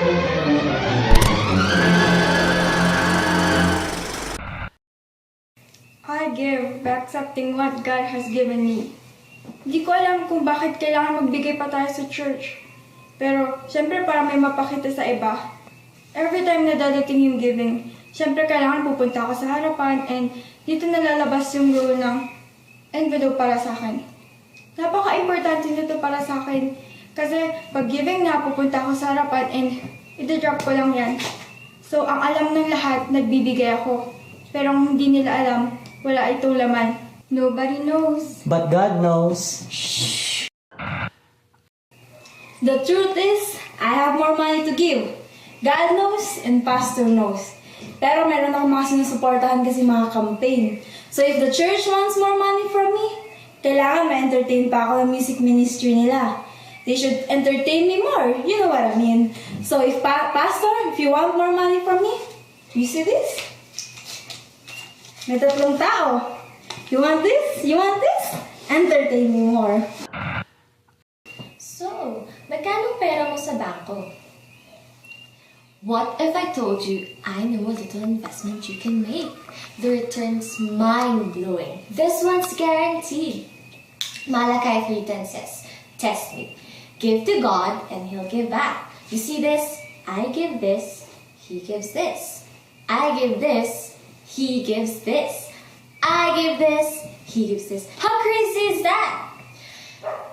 I give by accepting what God has given me. Hindi ko alam kung bakit kailangan magbigay pa tayo sa church. Pero, syempre para may mapakita sa iba. Every time na dadating yung giving, syempre kailangan pupunta ako sa harapan and dito nalalabas yung rule ng envelope para sa akin. Napaka-importante nito para sa akin. Kasi pag giving na, pupunta ako sa harapan and ida-drop ko lang yan. So, ang alam ng lahat, nagbibigay ako. Pero ang hindi nila alam, wala itong laman. Nobody knows. But God knows. The truth is, I have more money to give. God knows and Pastor knows. Pero meron ako mga sinusuportahan kasi mga campaign. So if the church wants more money from me, kailangan ma-entertain pa ako ng music ministry nila. They should entertain me more. You know what I mean. So if Pastor, if you want more money from me, you see this? May tatlong tao. You want this? You want this? Entertain me more. So, magkano pera mo sa bangko? What if I told you I know a little investment you can make? The return's mind-blowing. This one's guaranteed. Malachi 3:10 says, test me. Give to God and He'll give back. You see this? I give this, He gives this. I give this, He gives this. I give this, He gives this. How crazy is that?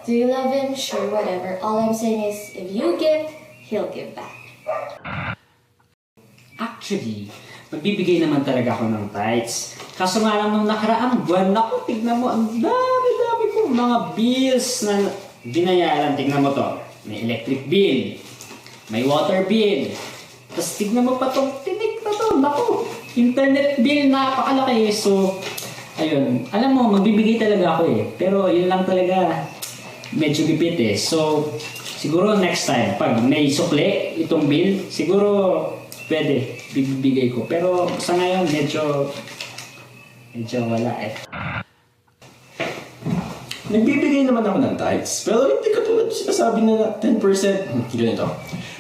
Do you love Him? Sure, whatever. All I'm saying is, if you give, He'll give back. Actually, magbibigay naman talaga ako ng tithes. Kaso nga lang nung nakaraang buwan, naku, tignan mo, ang dami-dami kong mga bills na binayaran. Tignan mo to, may electric bill, may water bill, tapos tignan mo pa tong tinik na to, naku, internet bill, napakalaki. So, ayun, alam mo, magbibigay talaga ako eh. Pero yun lang talaga, medyo gipit eh. So, siguro next time, pag may sukli itong bill, siguro pwede, bibigay ko. Pero sa ngayon, medyo wala eh. Nagbibigay naman ako ng tithes, pero hindi katulad sinasabi na 10%. Ganito.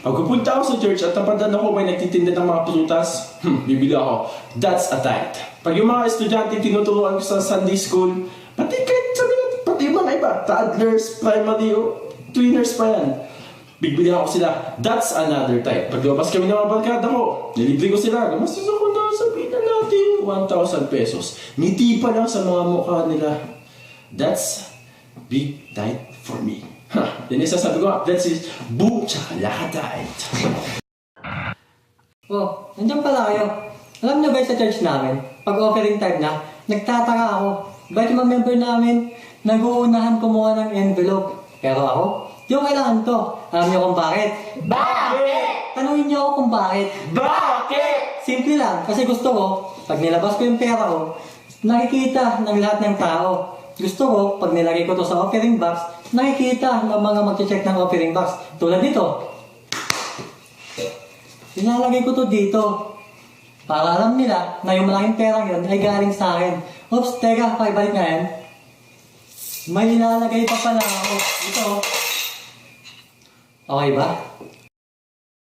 Pag pupunta ako sa church at tapadan ako may nagtitinda ng mga prutas, bibili ako. That's a tithe. Pag yung mga estudyante tinuturuan ko sa Sunday school, pati kahit sabi na, pati yung mga iba, toddlers, primary, tweeners pa yan. Bibili ako sila. That's another tithe. Pag lumabas kami ng mga barkada ko, nilibre ko sila. Gumastos ako na, sabihin na natin, 1,000 pesos. Ngiti pa lang sa mga mukha nila. That's big tithe for me. Yan yung sasabi ko, that's it. Boom! Tsaka lahat tithe. Oh, nandiyan pala kayo. Alam niyo ba sa church namin, pag offering time na, nagtataka ako. Bakit yung mga member namin, nag-uunahan kumuha ng envelope. Pero ako, yung kailangan to. Alam niyo kung bakit? Bakit? Tanungin niyo ako kung bakit. Bakit? Simple lang, kasi gusto ko, pag nilabas ko yung pera ko, nakikita ng lahat ng tao. Gusto ko, pag nilagay ko to sa offering box, nakikita ng mga mag-check ng offering box. Tulad dito. Nilalagay ko to dito. Para alam nila na yung malaking perang yun ay galing sa akin. Oops, teka, pakibalik nga yan. May nilalagay pa pala ako. Ito. Okay ba?